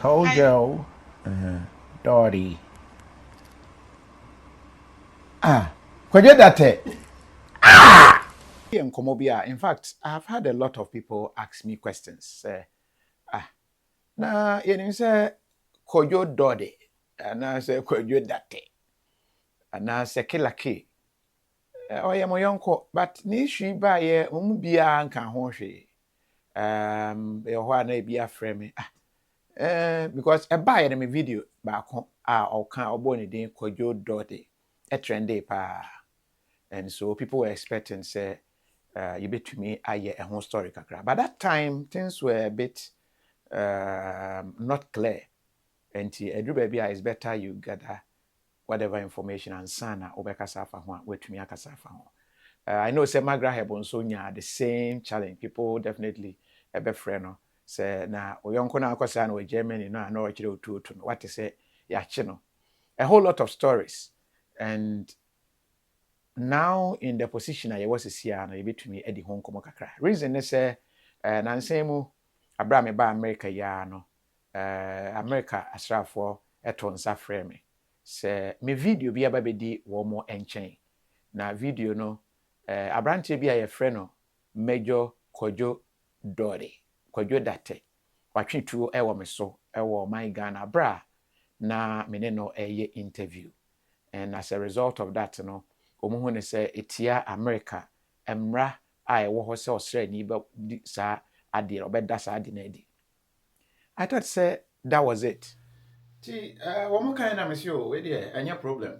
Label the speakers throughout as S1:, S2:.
S1: Kojo Dartey. Kojo Dartey. In fact, I've had a lot of people ask me questions. Na you say Kojo Dartey, and I say Kojo Dartey, and I say Kilaki. Oh yeah, my uncle, but ni shi ba ye bia nka ho hwe. E ho na bia frame. Because a buy in my video back home, or can or born in Kojo Dartey, a trendy pa. And so people were expecting, say, you bet to me, a whole story. But that time, things were a bit not clear. And a baby is better you gather whatever information and sana obekasafa wait to me akasafa. I know say Magra Hebon Sonia the same challenge. People definitely a be friend. Say na oyonko na akwasa na Germany no na ochire otu what to say ya chino. A whole lot of stories. And now in the position I was here na between Eddie Hong Kong kakra. Reason is say na nsemu abra me ba America ya no America asrafo eto nsa frame. Say me video bi aba bedi wo mo enchen. Na video no abrante bi a friend no Major Kojo Dartey. Kojo Dartey. Watwe tuo ewo me so ewo my Ghana bra na me ne no interview. And as a result of that no omo ne say etia America emra a ewo ho se osre ni ba sa ade obeda sa ade na adi. I thought say that was it. Ti wo kan na me say o we dey anya problem.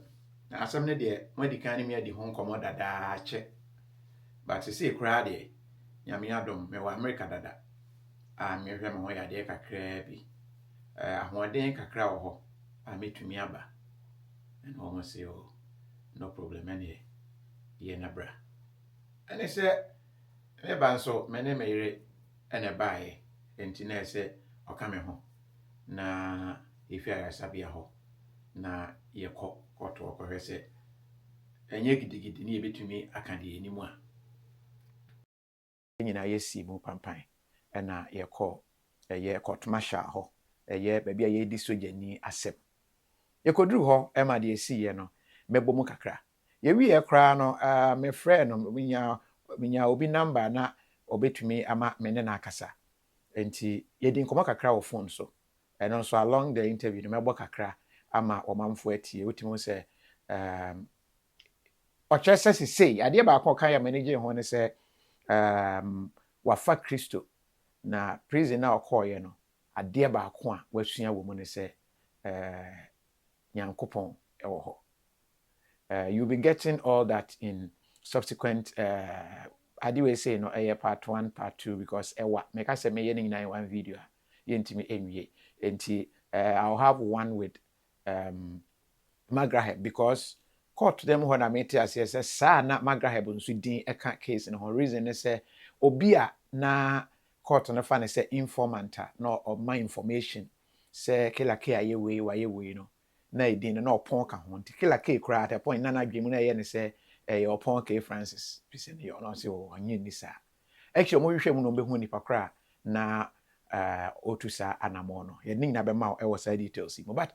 S1: Na asem ne dey mo di kan ni me adi ho nkomo dada che. But to see crowd dey nyame adom me wa America dada. Me hwe me ho ya de kakra bi. Ahoden kakra wo ho. Metumi aba. And almost say oh no problem any ye na bra. And I say me ban so me ne me yire ene bae enti na say okame ho na ifi ara sabia ho na ye kɔ kɔto kɔhwɛ sɛ enye gidigidi ne yebetumi aka de enimu a nyina ye si mu pampan na ye kɔ ye court martial ho ye ba bia ye di sojani asem ye koduru ho e ma de esi ye no mebo mu kakra ye wi ye kra no me friend no minya obi number na obetumi ama me ne na akasa enti ye di nkomo kakra wo phone so and also along the interview no mebo kakra ama omamfo atie otimo se ochese sei ade ba akọ kan ya manage ho ne se wafa Kristo na prison na okoye no ade ba akọ a wasua wo mu ne se nyankopon ewo ho. You'll be getting all that in subsequent ade we say no part 1 part 2 because make I say me yen in one video yentimi enwie enti I'll have one with Magraheb because court them when I met as say sa na Magraheb nso din eka case no reason say obia na court no fa ne say informant no of my information say kila ke aye we no na edin no opon ka ho nti kila ke kra at a point na adwemu na ye ne say opon ke Francis pise ne yo no say onye ni sa actually mo hwehwe mu no behu nipa kra na otusa anamo no ye ning na be ma e wo side details but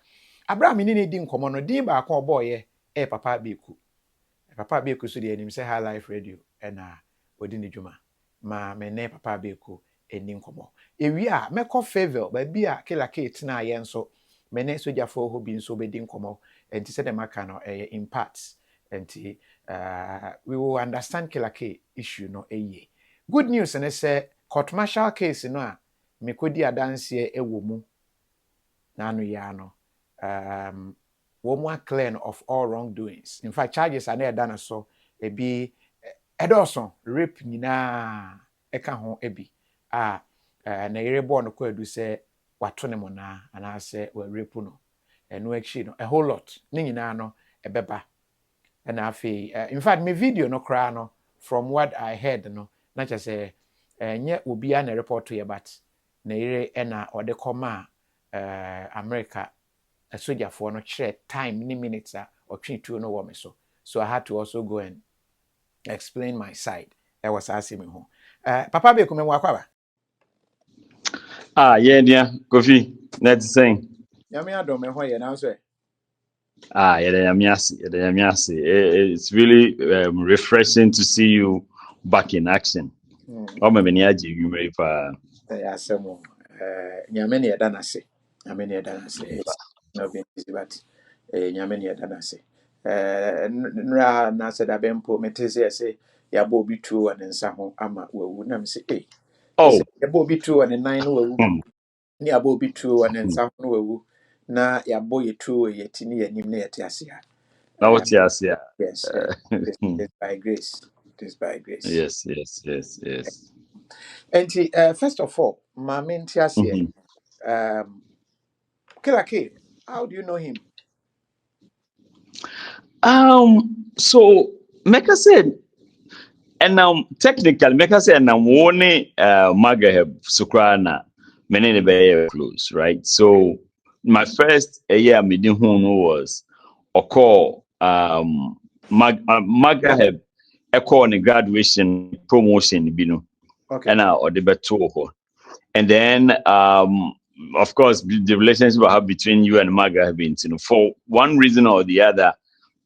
S1: Abraham ni di nkomo no din ba akọ boye papa beku so de anim say high life radio na odi ne dwuma ma me ne papa beku eni nkomo ewi a mekọ favor ba bi a kila kate na ye nso me ne sojafo ho bi nso be di nkomo enti se de maka no in parts enti we will understand kila K issue no eye good news ne say court martial case no a mekodi adanse ewo mu na anu ya no one clear of all wrongdoings. In fact, charges are never done so. Ebi edoson rape nyina eka ho ebi na yere born ko edu se wato ne mona ana se we rape no eno akyi no a whole lot ne nyina no ebeba na afi in fact me video no kra no from what I heard no na cha say nye obi a na report to ye but na yere na ode koma America a soldier for no share time ni minutes or 22 no wo me so I had to also go and explain my side. I was asking me papa be ko me wa kwa ba
S2: yeah dear Kofi That's saying.
S1: Nyame adom ho ye now say.
S2: It's really refreshing to see you back in action. Oh, my you very far.
S1: Asemo nyame ne yɛda no ase. Nyame ne yɛda no ase. It's not been easy, but nyame ne yɛda no ase. Nra na sɛ da bɛmpo mete sɛ sɛ yɛabɔ obi tuo wɔ ne nsa ho ama wawu nam sɛ ɛsɛ
S2: Oh,
S1: yɛbɔ obi tuo wɔ ne nan no wawu
S2: hmm,
S1: ne yɛabɔ obi tuo wɔ ne
S2: hmm.
S1: nsa ho no wawu na yɛabɔ yɛ tuo wɔ yɛti ne yɛanim na yɛte ase a.
S2: Now
S1: Uh,
S2: what you say?
S1: yes, it's by grace. It is by grace.
S2: Yes.
S1: And first of all, my main here,
S2: Mm-hmm.
S1: Killer K, how do you know him?
S2: So Mecca said, and now technically, Mecca said, and I'm warning Magaheb Sukrana, many very close, right?
S1: Okay,
S2: So my first year meeting who was a call Magaheb a call on graduation promotion, you know,
S1: okay,
S2: and or the better. And then, of course, the relationship I have between you and Maga have been, for one reason or the other,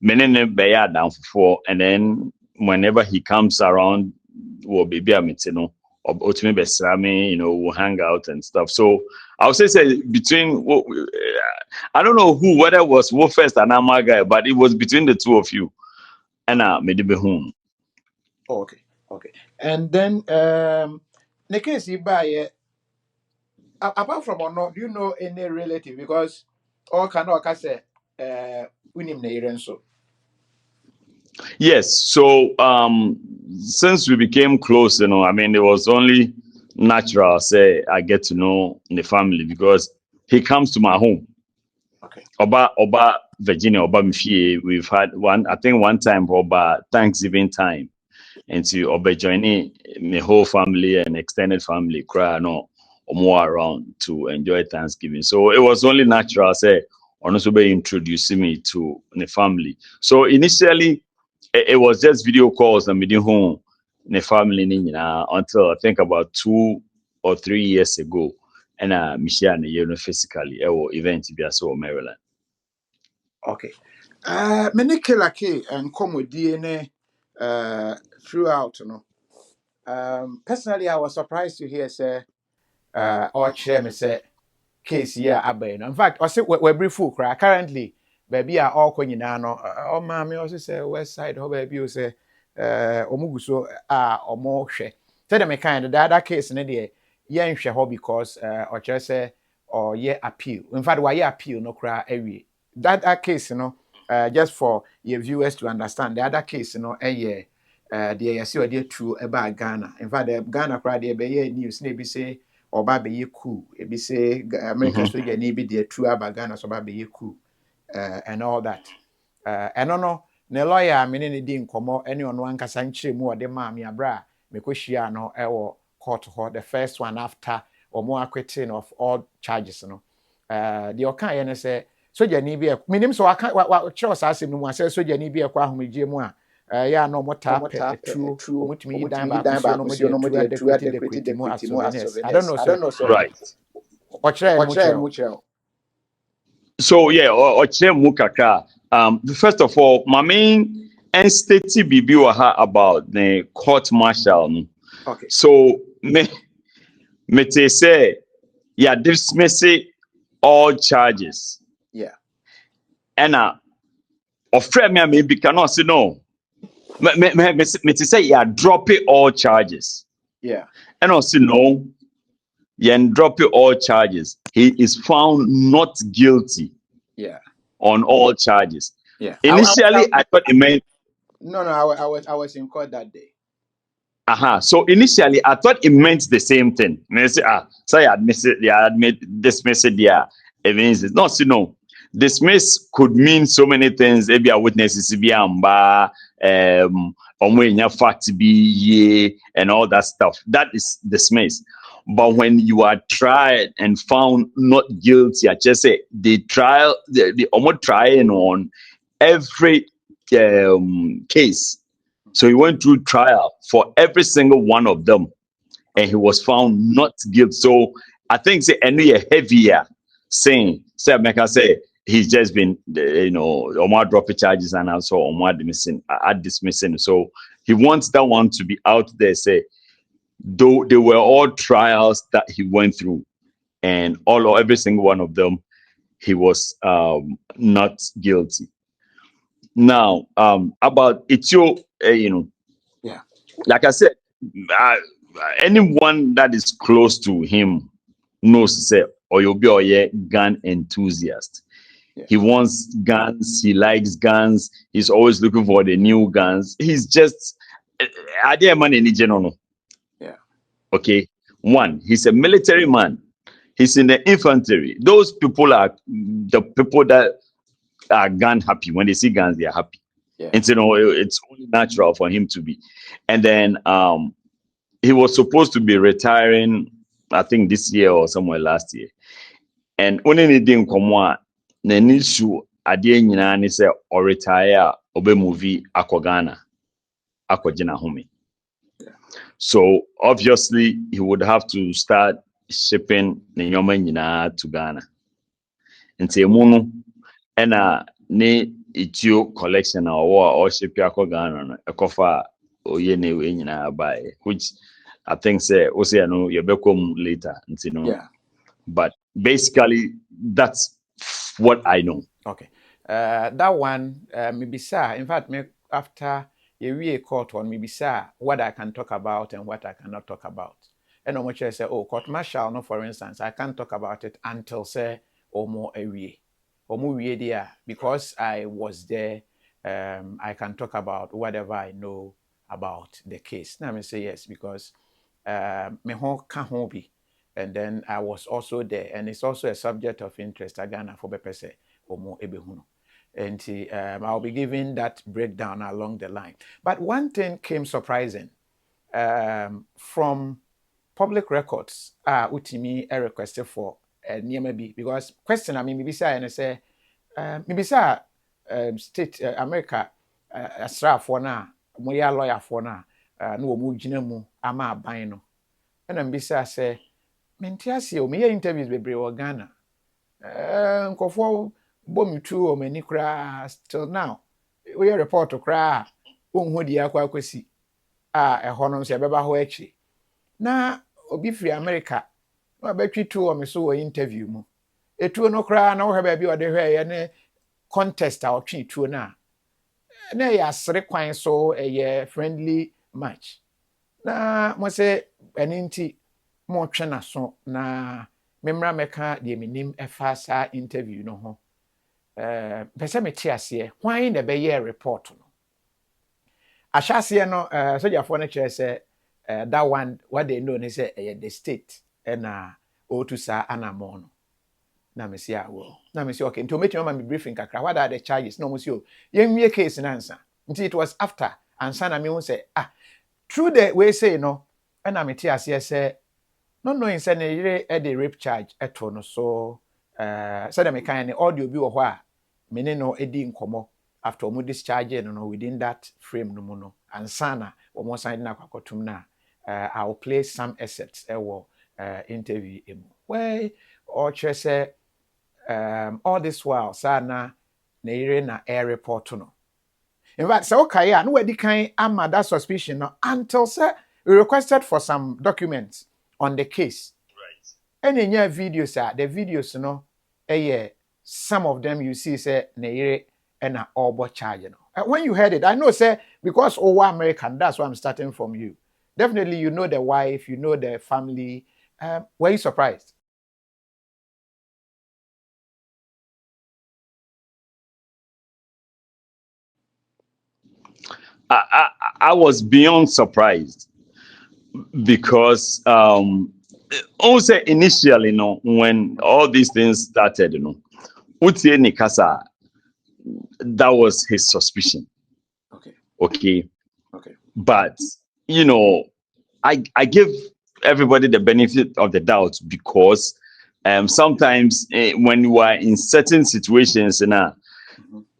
S2: many bear down for, and then whenever he comes around, well, baby, I'm or ultimately, we'll hang out and stuff. So I would say between, I don't know whether it was who first and Maga, but it was between the two of you. And maybe be home.
S1: okay. And then, the case you buy, apart from or not, do you know any relative? Because all cannot say, winim na so.
S2: Yes. So since we became close, I mean, it was only natural, say, I get to know the family because he comes to my home.
S1: Okay,
S2: Oba Virginia, Oba Mfie. We've had one, I think one time for Oba Thanksgiving time. And to Oba joining my whole family and extended family, cry no or more around to enjoy Thanksgiving. So it was only natural, say, honestly, be introducing me to the family. So initially, it was just video calls and meeting home the family until I think about 2 or 3 years ago. And Michelle and physically event to be so Maryland.
S1: okay. Many Killer K and come with DNA throughout, personally, I was surprised to hear, say, or chair me say, case here abai no in fact I say we brief full cry currently baby are all kɔ nyinaa no ɔma me also say west side hɔ baby o say ɔmo gu so a ɔmo hwɛ sɛ de me kind the other case ne deɛ yɛnhwɛ hɔ because ɔkyerɛ sɛ ɔyɛ appeal in fact wayɛ appeal no kora awie that case just for your viewers to understand the other case ɛyɛ deɛ yɛsɛ ɔde atu ɛbaa Ghana in fact the Ghana kora deɛ ɛbɛyɛ news na ebi say ọba abɛyɛ coup ebi sɛ America soja ni bi deɛ tu aba Ghana so ɔba abɛyɛ coup and all that ɛno no ne lawyer a mene ne di nkɔmmɔ ɛne ɔno ankasa nkyerɛ mu ɔde maa me abrɛ a mekɔhyia no ɛwɔ court hɔ the first one after ɔmo acquitting of all charges no deɛ ɔkaeɛ ne sɛ sojani bi menim sɛ wakyerɛw saa asɛm no mu a sɛ sojani bi ɛkɔ ahomegye mu a yɛ a na ɔmo taa pɛ atuo ɔmotumi yi dan baako so no mo de atu adequate mu as souvenirs I don't know sir
S2: Right.
S1: ɔkyerɛ mu kyerɛ
S2: So yeah, or Mukaka. First of all, my main and state bibi about the court martial. No?
S1: okay
S2: So me te say yeah dismiss all charges.
S1: yeah
S2: And of me maybe cannot say no. Me te say yeah drop it all charges.
S1: yeah
S2: And also no, yeah drop it all charges. He is found not guilty
S1: yeah
S2: on all charges.
S1: yeah
S2: Initially, I thought it meant
S1: no I was in court that day
S2: So initially, I thought it meant the same thing. And I say, so I admit, dismiss it. Yeah, it means it's not. No, dismiss could mean so many things. Maybe a witness be amba, fact be ye, and all that stuff. That is dismiss. But when you are tried and found not guilty, I just say the trial, the almost trying on every case. So he went through trial for every single one of them, and he was found not guilty. So I think say any heavier. saying, say, make I say, he's just been, or more dropping charges and also or more dismissing. So he wants that one to be out there, say, though they were all trials that he went through, and every single one of them, he was not guilty. Now, about Itio,
S1: Yeah.
S2: like I said, uh, anyone that is close to him knows, say, or you'll be a gun enthusiast.
S1: Yeah.
S2: He wants guns. He likes guns. He's always looking for the new guns. He's just, I dare man in general.
S1: Yeah.
S2: Okay. One, he's a military man. He's in the infantry. Those people are the people that are gun happy. When they see guns, they are happy.
S1: Yeah.
S2: And it's only natural for him to be. And then he was supposed to be retiring, I think this year or somewhere last year. And only anything come on, the issue adeɛ nyinaa ne sɛ ɔretire a ɔbɛmuvi akɔ Ghana akɔgyina home. So obviously he would have to start shipping ne nneɛma nyinaa to Ghana. Nti emu no ɛna ne Itio collection a ɔwɔ a ɔship akɔ Ghana no ɛkɔfa a ɔyɛ ne wei nyinaa baeɛ, which I think say also no yɛbɛkɔ mu later. Nti no.
S1: Yeah.
S2: But basically, that's what I know.
S1: Okay. That one, maybe sir. In fact, after a court one, maybe sir, what I can talk about and what I cannot talk about. And on which I say, oh, court martial, no, for instance, I can't talk about it until say, or more a year. Or more there, because I was there, I can talk about whatever I know about the case. Now I say yes, because me ho can be. And then I was also there, and it's also a subject of interest. Ghana for Bepese Omo Ebehuno. And I'll be giving that breakdown along the line. But one thing came surprising from public records. Utimi requested for maybe because question. I mean, maybe say and say maybe say state America asra for na moya lawyer for na no mu gina mu ama aban no. And maybe say. Mentiasi o me interviews bebre wo Ghana. Nkofo bomitu o mani kra till now. We report kra wonhu di akwa akwasi. Eho no se beba ho achi. Na obi free America. Na betwitu o me so wo interview mu. Etuo no kra na wo heba bi o de hwe ne contest a o twi tuo na. Na ya sere kwan so friendly match. Na mo se eninti mo twena so na memra meka de minim efa sa interview no ho pese meti ase hwan na be ye report no ahyase no sojafo no kire se that one what they know is the state na otu sa anamo no na me say awo na me say okay nti o metima me briefing kakra what are the charges no mo say o yenwie case na ansa nti it was after ansa na me hu say through the way say no na meti ase say no knowing say na yire the rape charge eto no so say dem kan the audio bi wo ho a me ne no edi nkomo after omo discharge no within that frame no mu no ansa na omo sign na kwakotum na I will play some assets interview emu where or say all this while sana na yire na air report no. In fact, so okay, no wedi kan ama that suspicion no until say we requested for some documents on the case. Right. And in your videos, the videos, some of them you see say Neire and a obo charge. When you heard it, I know say because American, that's why I'm starting from you. Definitely, you know the wife, you know the family. Were you surprised?
S2: I was beyond surprised because also initially, when all these things started, Utie Nikasa, that was his suspicion. Okay. But I give everybody the benefit of the doubt because sometimes when you are in certain situations,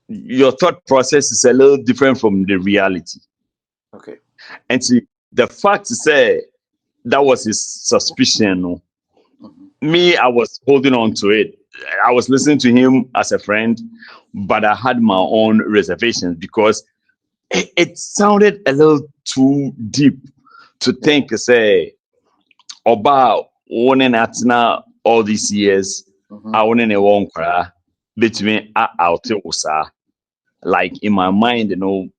S2: your thought process is a little different from the reality.
S1: Okay.
S2: And see, the fact to say that was his suspicion. Me, I was holding on to it. I was listening to him as a friend, but I had my own reservations because it sounded a little too deep to think, say, about one and atna all these years, I want to one cry between out like in my mind,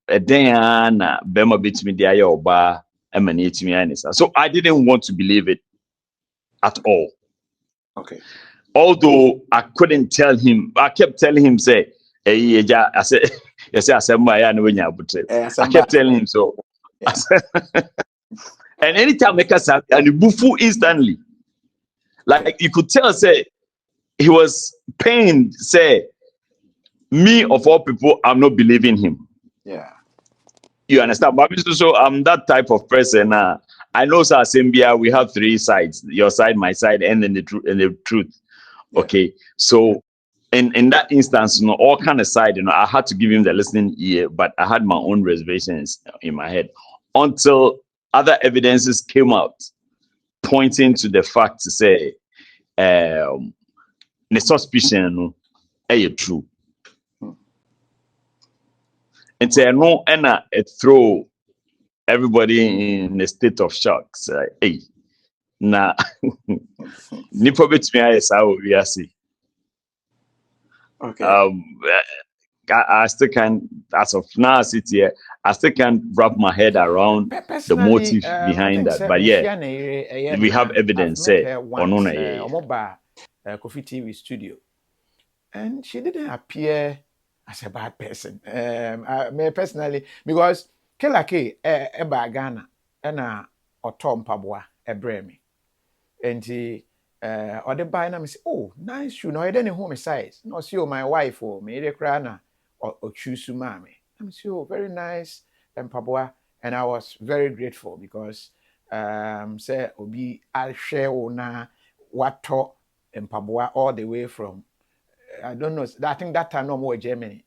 S2: a day and Bema between the Ayoba emanate me and so I didn't want to believe it at all.
S1: Okay.
S2: Although I couldn't tell him, I kept telling him, say, hey, I said, yes, I said, I kept telling him so.
S1: Yeah.
S2: And anytime I can and he bufu instantly. Like you could tell, say, he was pained, say, me of all people, I'm not believing him.
S1: Yeah.
S2: You understand? But so I'm that type of person. I know Sambia, we have three sides, your side, my side, and then the truth.
S1: Yeah.
S2: Okay. So in that instance, all kind of side, I had to give him the listening ear, but I had my own reservations in my head until other evidences came out pointing to the fact to say the suspicion is true. And say no, and it throw everybody in a state of shock. Say, hey, na nipa betumi ayɛ saa wɔ wiase.
S1: Okay.
S2: I still can't, as of now, I sit here, I still can't wrap my head around the motive behind that. But yeah, we have evidence.
S1: I've met
S2: Say,
S1: her once, Omoba Kofi TV studio, and she didn't appear as a bad person. Me personally, because Kelake eba Ghana, ena otom pabwa ebremi, and he or the buy na me say, oh, nice shoe. No, I didn't home size. No, see, my wife or me the crana or choose mami. I'm so very nice and pabwa, and I was very grateful because say obi I share na what talk and pabwa all the way from I don't know. I think that time no more Germany.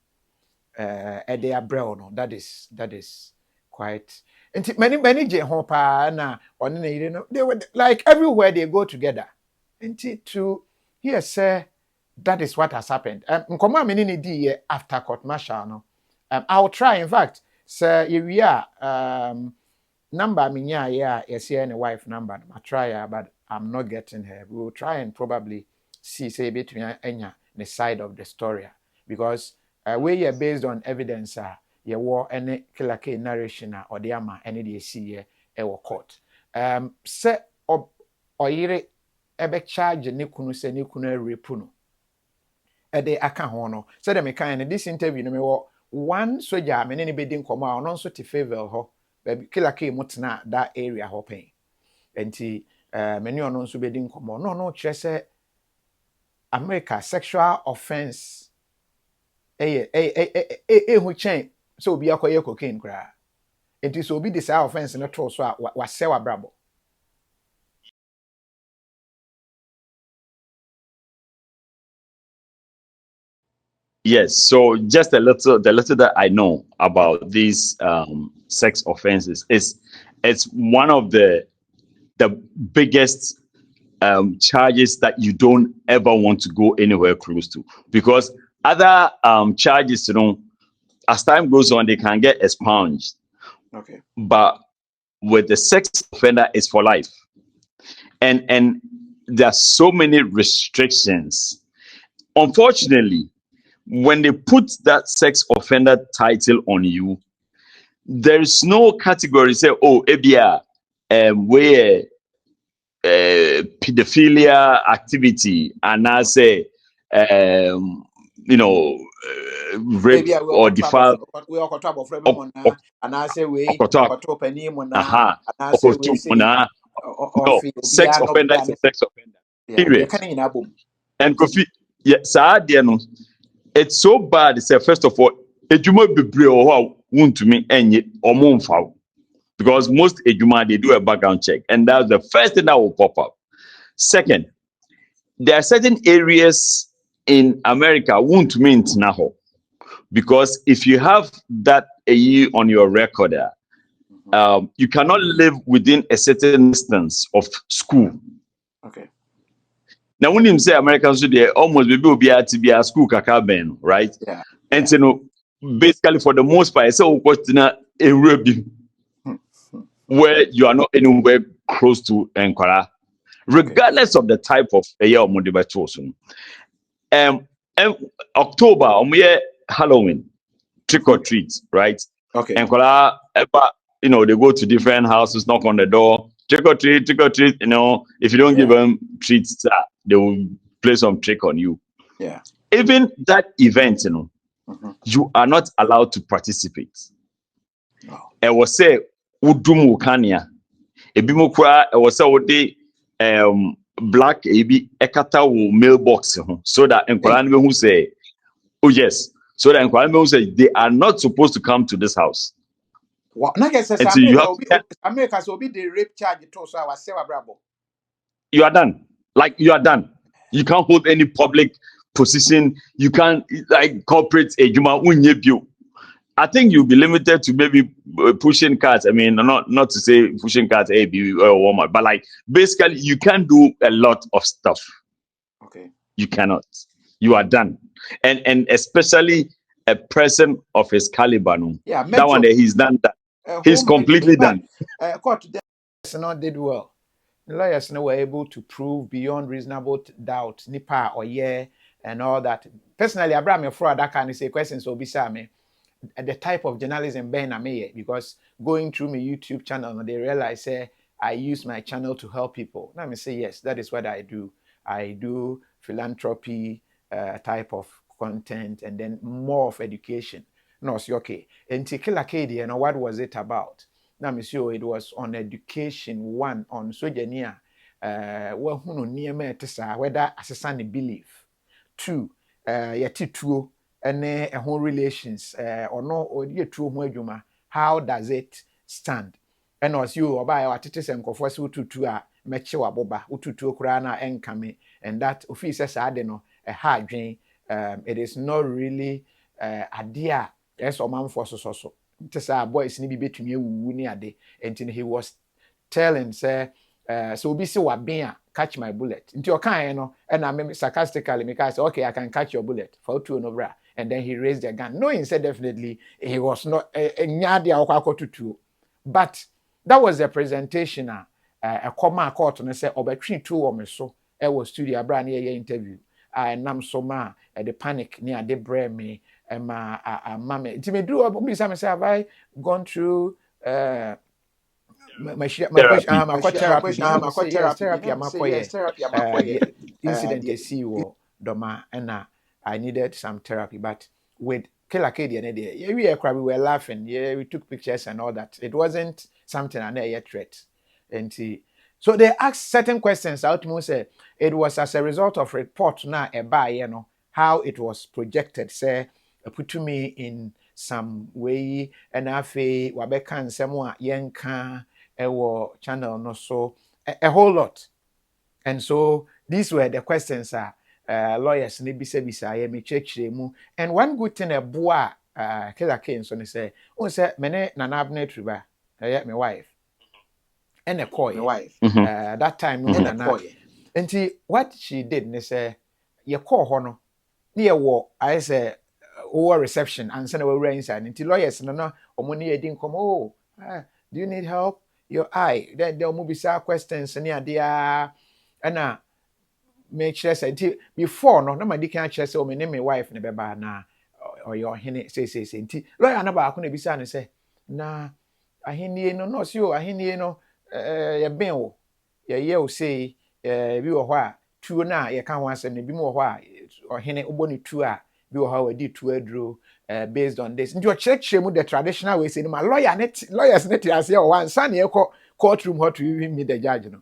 S1: They are brown. That is quite. And many Jehopa na on they were like everywhere they go together. And to here say that is what has happened. Nkoma many ni after court martial no. I'll try. In fact, sir, if we are number minya yeah, yes, any wife number. I try but I'm not getting her. We will try and probably see say between Enya the side of the story because we are based on evidence ye war any killer K narration or the ama any the see e court se oyire ebe charge ne kunu se ne kunu repu no e de aka ho no se de me kan this interview no me wo one soldier me ne be din komo a no so te favor ho baby killer K mutna that area ho pen enti me ne ono so be din komo no kire se America sexual offense who chain so be akoye cocaine kra it is obi this offense no to so wa sewa brabo.
S2: Yes, so just the little that I know about these sex offenses is it's one of the biggest charges that you don't ever want to go anywhere close to because other charges, as time goes on, they can get expunged.
S1: Okay.
S2: But with the sex offender, it's for life, and there are so many restrictions. Unfortunately, when they put that sex offender title on you, there is no category say, oh, ebia, where pedophilia activity, and I say, rape or defile.
S1: We are trouble for everyone and I say we penny mona
S2: Aha,
S1: and I say we say
S2: no, sex offender is a sex offender.
S1: yeah we are
S2: Period.
S1: kind in album
S2: And Kofi, yeah, it's so bad. It's first of all, ejuma bebre or want to me any or monfau. Because most ejuma they do a background check, and that's the first thing that will pop up. Second, there are certain areas in America won't mean now. Because if you have that AE on your record, you cannot live within a certain distance of school.
S1: Okay.
S2: Now when him say Americans they almost be at be a school kaka ben, right?
S1: Yeah.
S2: And you know, basically for the most part, so question a rugby where you are not anywhere close to Enkwara, regardless of the type of a year motivation. Um, October, Halloween, trick or treat, right?
S1: Okay.
S2: Enkwara, you know, they go to different houses, knock on the door, trick or treat, trick or treat. You know, if you don't give them treats, they will play some trick on you.
S1: Yeah.
S2: Even that event, you know,
S1: Mm-hmm.
S2: you are not allowed to participate.
S1: No.
S2: I was say, Udumu Kanya, Ebimu Kwa, I was say, Ode, black ebi ekata wo mailbox ho, so that Nkwaran who say, oh yes, so that Nkwaran who say they are not supposed to come to this house.
S1: Well, na guess
S2: And so
S1: America so be the rape charge to so our sewa brabo.
S2: you are done. Like you are done. You can't hold any public position. You can't like corporate a juma unyebu. I think you'll be limited to maybe pushing carts. I mean, not to say pushing carts, A, B, or Walmart, but like basically you can't do a lot of stuff.
S1: Okay.
S2: You cannot. You are done. And especially a person of his caliber, no,
S1: Yeah,
S2: that one there, he's done that. He's completely done.
S1: Court not did well. The lawyers were able to prove beyond reasonable doubt nipa or yeah and all that. Personally, Abraham Yofro that kind of say questions will be me the type of journalism Ben Ameye because going through my YouTube channel, they realize I use my channel to help people. Let me say yes, that is what I do. I do philanthropy type of content and then more of education. No, it's okay. And Tikila Kedi, and what was it about? Now, monsieur, it was on education, one on Sojania, whether assessing belief. Two, yetituo, and whole relations, or no, or ye true adwuma. How does it stand? And as you or by our titis and coffers ututu a mechiwa boba, ututu kurana enkame, and that officers adeno a hard drain. It is not really a dear, yes, or man for so. Just our boys need be to me wuni ade, and he was telling, say, so be so what catch my bullet. Into your kind, you know, and I mean sarcastically, because okay, I can catch your bullet for two no bra. And then he raised the gun. No, he said definitely he was not a nyadi or but that was the presentation. A comma court and say, between two or so, I was studio brand interview. I nam so ma the panic near the brain me and my mammy. It may do a say, have I gone through my
S2: Therapy.
S1: therapy. Yes, therapy. Incident I see or doma and I needed some therapy, but with Killer Kid and we were laughing. Yeah, we took pictures and all that. It wasn't something I yet threat. And so they asked certain questions. Ultimately said it was as a result of report now a how it was projected. Say put to me in some way and afe wabeka nsɛm a yɛnka ɛwɔ channel no so a whole lot. And so these were the questions lawyers ne bisa me kyerɛkyerɛ mu. And one good thing ɛboa Killer K nso ne sɛ wɔn sɛ mene Nana Abner Triba ɛyɛ my wife and a kɔɛ that time no Nana nti what she did ne sɛ yɛkɔɔ hɔ no ne yɛwɔ ayɛ sɛ over reception and send away inside. Until lawyers no money didn't come. Oh, do you need help? Your eye. Then they'll move some questions and yeah, and make sure say before no my can't say oh my name my wife ne beba na or your hene say lawyer na ba ko na bisa ne say na ahenie no so ahenie no ye ben wo ye o say bi wo ho a tuo na ye ka ho asem ne bi mo ho a ohene oboni tuo a bi wo ha wadi tuo aduro based on this. Nti o kyerɛkyerɛ mu the traditional way say no lawyers net ase o wan san ye courtroom how to even meet the judge no.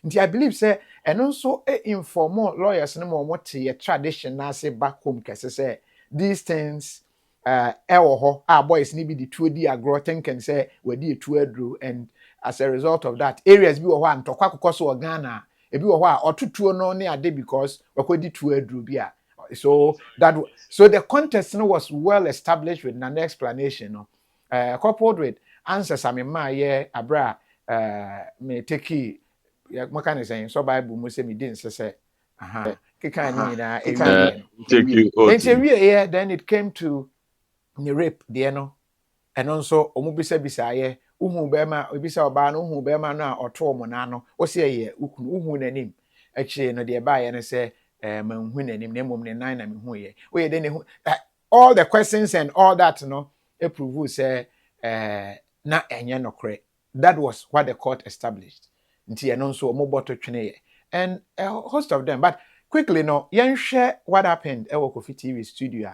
S1: Nti I believe say and also inform lawyers no more what your tradition na say back home kese say these things ɛwɔ hɔ boys ni bi di tuo di agro think say wadi tuo aduro and as a result of that areas bi wɔ hɔ antɔkwa akokɔ so Ghana ebi wɔ hɔ a ɔtotuo no ne ade because wakɔdi tuo aduro bi a so the context no was well established with an explanation no coupled with answers I mean my abra me take maka ne saying so bible mu say me din say Kika ni na
S2: take you out.
S1: And then it came to the rape the no. And also omubisa bisaye uhu bema obisa oba no uhu bema no a oto mo na no wo se ye uhu nanim achi no de ba ye ne se manhu nanim na mom ne nan na mehu ye we de ne all the questions and all that no e prove say na enye nokre. That was what the court established. Nti eno nso omoboto twene ye and a host of them. But quickly no yen share what happened e wo Kofi TV studio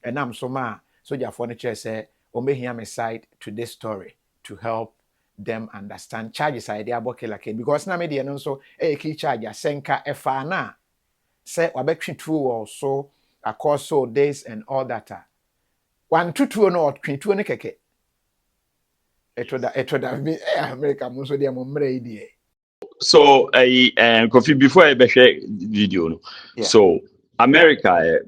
S1: and am so ma soldier furniture say hear me side to this story to help them understand charges I dey aboke like because na me dey no so key charge asenka efa na say wabetwe two also across so days and all that one tutu no twintu ne keke etoda me America mo so dey mo mre dey.
S2: So Kofi, before I share video no.
S1: Yeah.
S2: So America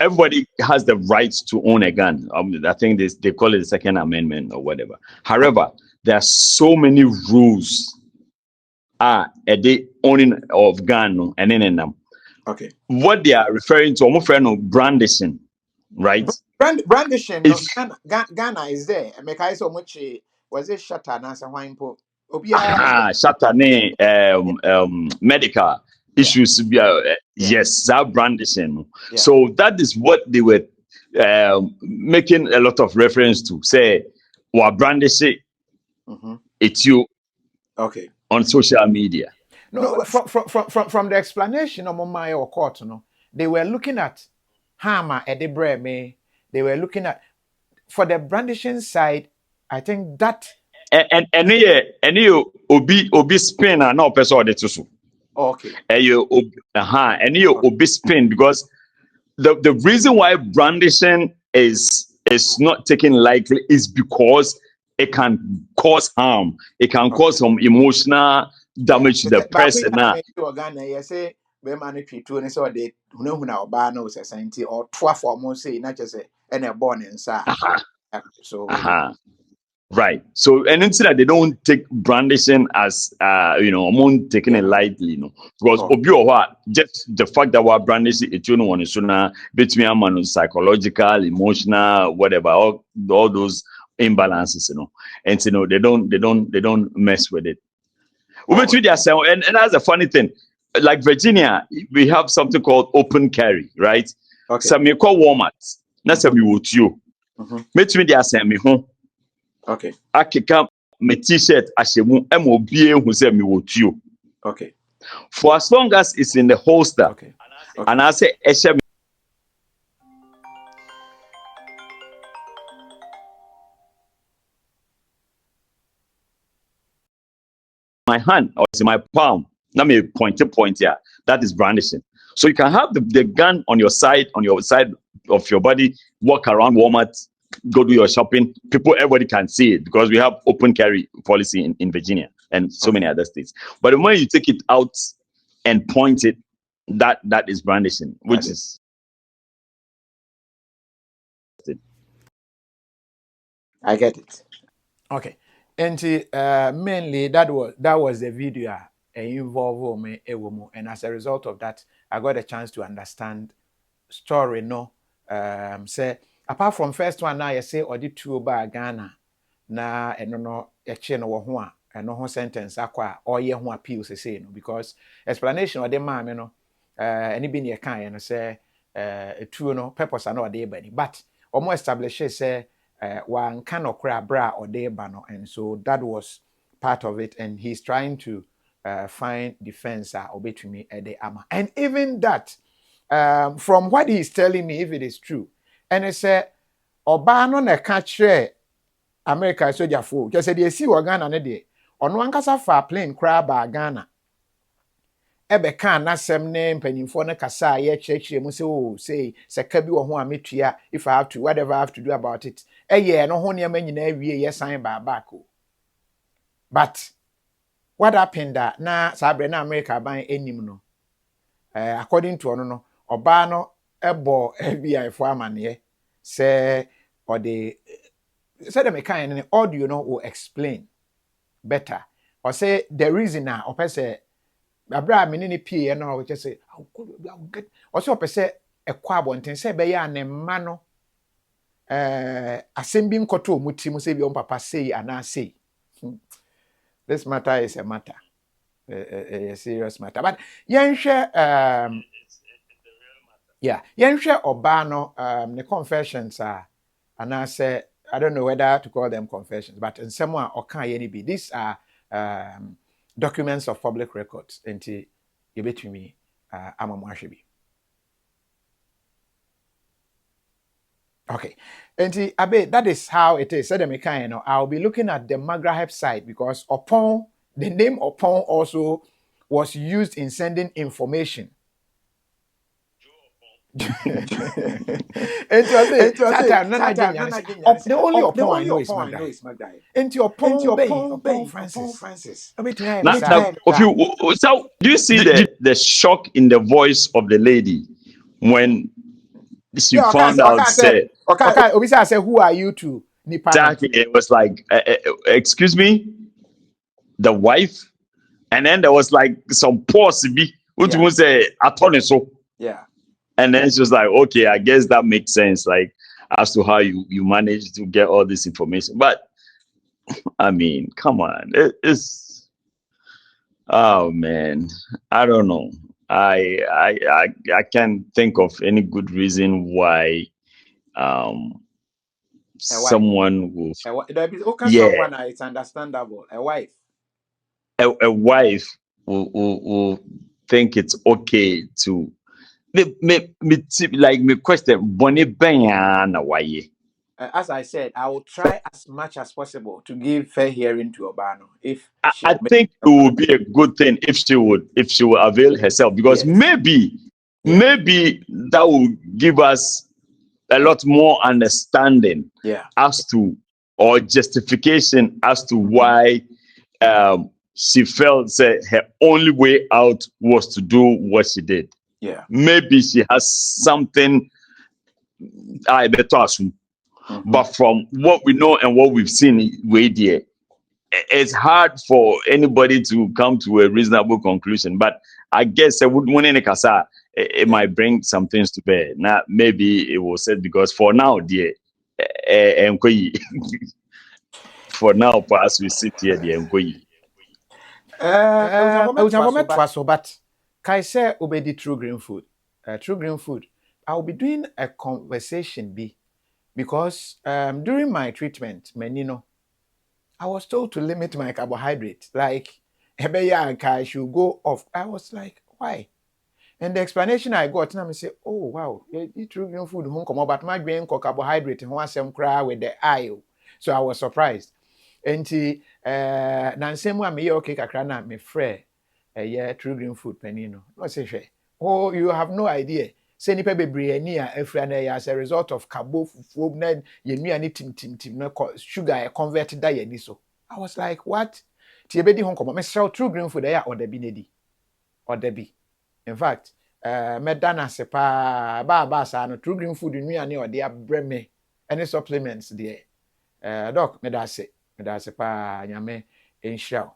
S2: everybody has the right to own a gun. I think they call it the Second Amendment or whatever. However, there are so many rules the owning of gun and in them.
S1: Okay.
S2: What they are referring to, almost brandishing, right?
S1: Brandishing. Ghana is there. Make I so much. Was it shutter na sa wine po?
S2: Shutter medical issues. Yes, that brandishing.
S1: Yeah.
S2: So that is what they were making a lot of reference to. Say, "Wa brandishing, it's you."
S1: Okay.
S2: On social media.
S1: No, from the explanation of my or court, no, they were looking at Hama Edebre me. They were looking at for the brandishing side. I think that
S2: and you obi spin and no person or so.
S1: Okay.
S2: And you obi spin because the reason why brandishing is not taken lightly is because it can cause harm. It can cause some emotional damage to the person. Right. So and instead that they don't take brandishing as taking it lightly, because just the fact that we're brandishing it one is between a man psychological, emotional, whatever, all those imbalances, and they don't mess with it. And that's the funny thing. Like Virginia, we have something called open carry, right?
S1: Okay.
S2: So me call Walmart. That's a me with you. Between the send me home.
S1: Okay.
S2: Akeka my t-shirt ashemu MOBA who say me with you.
S1: Okay.
S2: For as long as it's in the holster.
S1: Okay.
S2: And I say my hand or it's in my palm. Let me point here. That is brandishing. So you can have the gun on your side of your body, walk around Walmart, go do your shopping. Everybody can see it because we have open carry policy in Virginia and so many other states. But when you take it out and point it, that is brandishing, which is.
S1: I get it. Okay. And mainly that was the video involved me and as a result of that, I got a chance to understand story say apart from first one now you say or the two about Ghana na no no wo ho a eno ho sentence akwa or ye ho appeal say no because explanation or the man no any be near kan no say two no purpose na or dey bani but almost establish say one kind of bra or day bano, and so that was part of it. And he's trying to find defense between me at the armor. And even that, from what he's telling me, if it is true, and he said, Obano ne catch America soldier fool. Just said, you see what Ghana ne de. On one casa fa plane crab Ghana. Ebe kan na sem ne mpanyimfo ne kasa ye chechire mu say seka bi wo ho ametua if I have to whatever I have to do about it no ho ne nyina awie ye sign back but what happened that na sabre na America ban enim no according to ono no oba no ebo FBI for amane say or the say the mekan ne audio no will explain better or say the reason na or say abra me ne pie na o just say I'll get also pese ekwa abonten say be ya ne ma no asem bi nkoto omuti mu say bi on papa say ana say this matter is a matter a serious matter but yenhwe yeah yenhwe oba no the confessions are ana say I don't know whether to call them confessions but in some way okan ye ni bi these are documents of public records enti ye betumi amamu ahwe bi. Okay, and Abe, that is how it is. Said the you know, I'll be looking at the Magraheb side because upon the name upon also was used in sending information. And to say, the only upon I know is Magraheb. And to upon Bay, upon Francis.
S2: Now, if you so do you see the shock in the voice of the lady when she found out?
S1: Okay, Obisa said, "Who are you to Nippon?"
S2: Exactly. It was like, excuse me, the wife, and then there was like some pause. What you say? So.
S1: Yeah.
S2: And then she was like, okay, I guess that makes sense. Like as to how you managed to get all this information. But I mean, come on, it's oh man, I don't know. I can't think of any good reason why someone will
S1: someone it's understandable. A wife.
S2: A wife will think it's okay to me question Bonnie Ben why.
S1: As I said, I will try as much as possible to give fair hearing to Obano. If
S2: I think it would be a good thing if she would avail herself because maybe that will give us a lot more understanding as to or justification as to why she felt that her only way out was to do what she did.
S1: Yeah.
S2: Maybe she has something I better assume. But from what we know and what we've seen, it's hard for anybody to come to a reasonable conclusion. But I guess it might bring some things to bear. Now, maybe it was said because for now, dear, for now, as we sit here, dear,
S1: but Kai say obedi true green food. True green food. I'll be doing a conversation because during my treatment, menino, I was told to limit my carbohydrate. Like I should go off. I was like, why? And the explanation I got, and I say, oh wow, you true green food home come but my brain carbohydrate and one cry with the eye. So I was surprised. Enti nansemu a me okay kakra na me frɛ true green food panino no say hwɛ oh you have no idea say nipa bebree ani a afra na as a result of carbo fufuo na yenua ni tim na sugar convert da yani so I was like what tie bedi ho komo me sell true green food ya oda bi na di oda bi in fact meda na se pa ba sa no true green food nua ne ode abrɛ me any supplements there doc meda se pa nyame enhira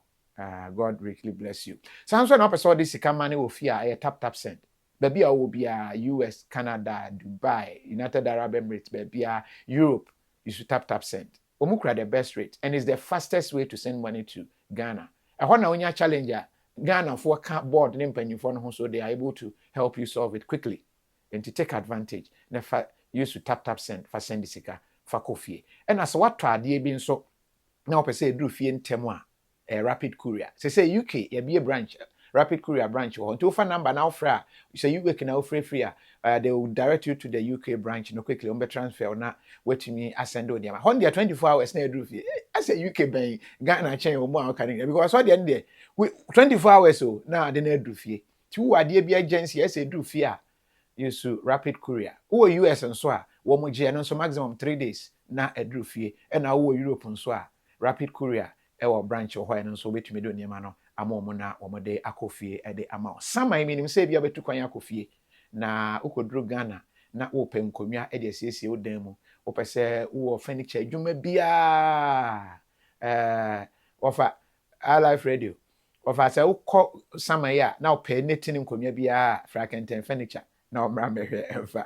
S1: God richly bless you. Samson na person this money will fear tap send. Baby a will be US, Canada, Dubai, United Arab Emirates, baby Europe, you should tap send. Omukra the best rate and it's the fastest way to send money to Ghana. I want to challenger Ghana for board name for so they are able to help you solve it quickly and to take advantage. Use to tap send for send sika for coffee. And as what trade being so now per se do fie ntem a rapid courier say UK ya be a branch rapid courier branch or to phone number now fra you say you can now free they will direct you to the UK branch no quickly on be transfer na wait me ascend on them on their 24 hours na do fie I say UK ban Ghana chain o mo can because what the end there 24 hours so na they na do fie two ade bi agency I say do fie use rapid courier who US and so wo mo je no so maximum 3 days na edru fie and na wo Europe and so rapid courier ewo branch ho no so betumi do niam no amomo na omode akofie de ama saman minim se bia betu kwan akofie na ukodru Ghana na wo pem konwa de asiesie wo dan mu wo pese wo furniture adwuma bia ofa life radio of as a summer ya now pay knitting in Comia Frackenten furniture now Brambe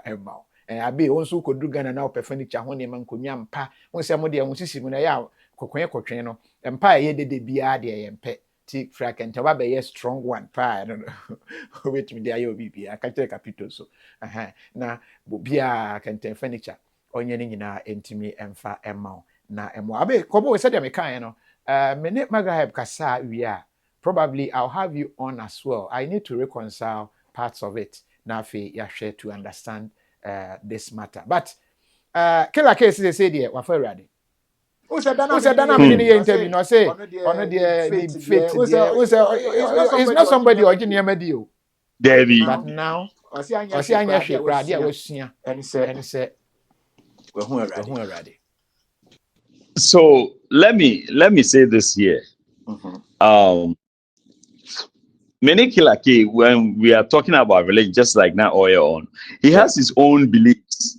S1: Emma. And I be also could do Ghana now per furniture when a man could yam pa when somebody and was when I out coqueno and pie ye did be and pet tea Frackenten Wabe a strong one pie. I don't know which me the IOB. I can take a pito so. Now Bubia can take furniture on your nina intimi and fa emma. Na Emma Abe Kobo said me kind no. Minute Magaheb Kasa we are. Probably I'll have you on as well. I need to reconcile parts of it. Nafi Yashe to understand this matter. But killer case they say there, wafa ready. Who said that I'm in the interview? No say on the faith. It's not somebody or Junior Medio. But now I see Anya Shekra, and say we're ready.
S2: So let me say this here. Many Kilake, when we are talking about religion, just like now oil on, he has his own beliefs.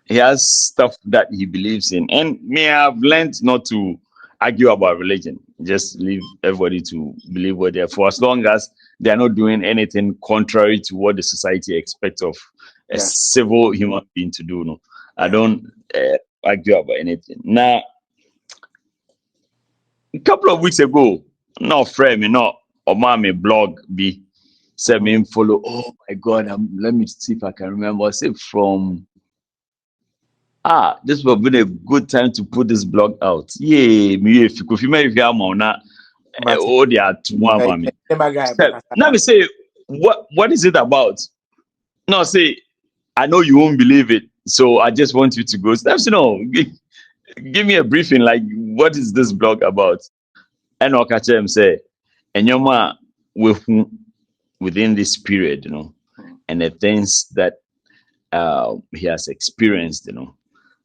S2: He has stuff that he believes in, and me, I've learned not to argue about religion. Just leave everybody to believe what they're for, as long as they are not doing anything contrary to what the society expects of a civil human being to do. No, I don't argue about anything. Now, a couple of weeks ago, no friend, me not or mommy blog be said me follow. Oh my God, let me see if I can remember. Say from this would have been a good time to put this blog out. Yeah, me if you could if you are now, oh they are to one mommy. Now me say what is it about? No, say I know you won't believe it, so I just want you to go. Steps, give me a briefing. Like, what is this blog about? And I'll catch him say, and your ma within this period, and the things that he has experienced,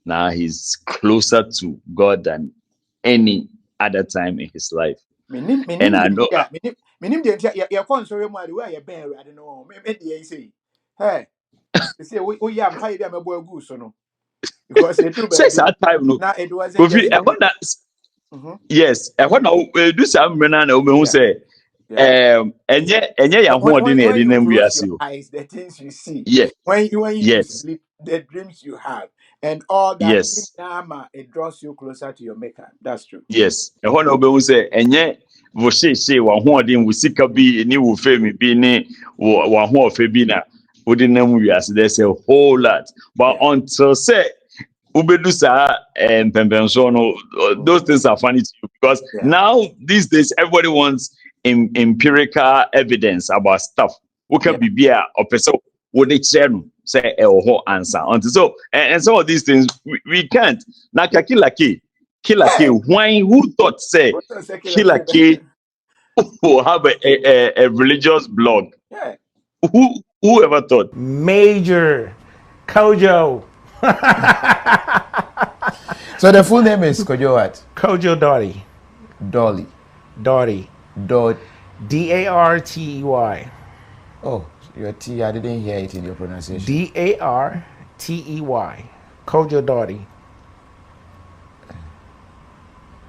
S2: now he's closer to God than any other time in his life. And I know.
S1: Because it
S2: says that time, no. Yes, I want to do some men who say, and yeah,
S1: when you close your eyes, the things you see.
S2: Yeah.
S1: When you sleep, the dreams you have, and all that.
S2: Yes.
S1: It draws you closer to your maker. That's true.
S2: Yes. I want to say, and yeah, we say one who didn't we seek a be any will fail me be ne one who of Fabina. Wouldn't know there's a whole lot. But until say Ubedu sa and Pempensono, those things are funny to you because now these days everybody wants empirical evidence about stuff. What can be a or person would they say a whole answer until so and some of these things we can't. Now Killer K, why who thought say Killer K will have a religious blog?
S1: Yeah.
S2: Who ever thought?
S3: Major Kojo.
S1: So the full name is Kojo what?
S3: Kojo Dartey.
S1: Dartey.
S3: D-A-R-T-E-Y.
S1: Oh, your T, I didn't hear it in your pronunciation.
S3: D-A-R-T-E-Y. Kojo Dartey.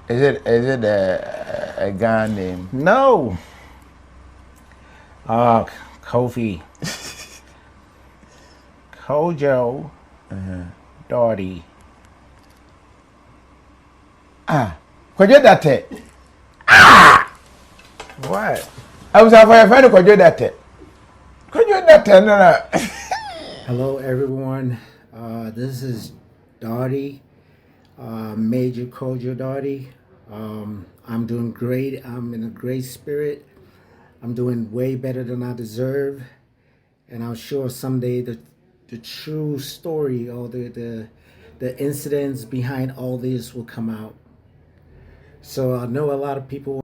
S1: Is it a guy name?
S3: No. Kofi. Kojo Dartey.
S1: Kojo Dartey.
S3: What?
S1: I was after a friend of Kojo Dartey. Kojo Dartey, no.
S4: Hello, everyone. This is Dartey, Major Kojo Dartey. I'm doing great. I'm in a great spirit. I'm doing way better than I deserve. And I'm sure someday the true story or the incidents behind all this will come out. So I know a lot of people